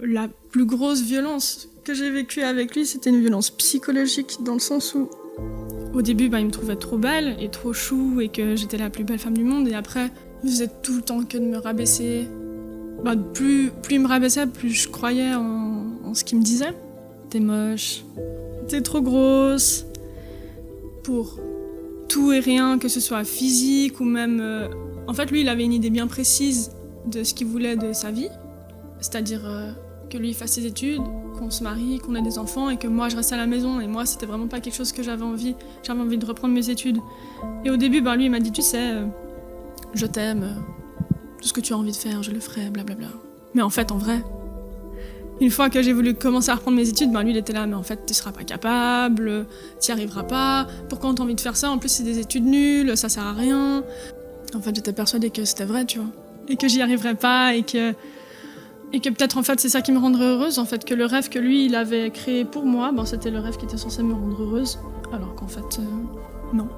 La plus grosse violence que j'ai vécue avec lui, c'était une violence psychologique, dans le sens où, au début, il me trouvait trop belle et trop chou et que j'étais la plus belle femme du monde. Et après, il faisait tout le temps que de me rabaisser. Plus il me rabaissait, plus je croyais en ce qu'il me disait. T'es moche, t'es trop grosse. Pour tout et rien, que ce soit physique ou même... En fait, lui, il avait une idée bien précise de ce qu'il voulait de sa vie. C'est-à-dire que lui fasse ses études, qu'on se marie, qu'on ait des enfants et que moi je reste à la maison. Et moi, c'était vraiment pas quelque chose que j'avais envie. J'avais envie de reprendre mes études. Et au début, lui, il m'a dit, tu sais, je t'aime, tout ce que tu as envie de faire, je le ferai, blablabla. Mais en fait, en vrai, une fois que j'ai voulu commencer à reprendre mes études, lui, il était là, mais en fait, tu seras pas capable, tu y arriveras pas. Pourquoi on t'a envie de faire ça? En plus, c'est des études nulles, ça sert à rien. En fait, j'étais persuadée que c'était vrai, tu vois. Et que j'y arriverais pas et que peut-être en fait c'est ça qui me rendrait heureuse, en fait, que le rêve que lui il avait créé pour moi, c'était le rêve qui était censé me rendre heureuse, alors qu'en fait non.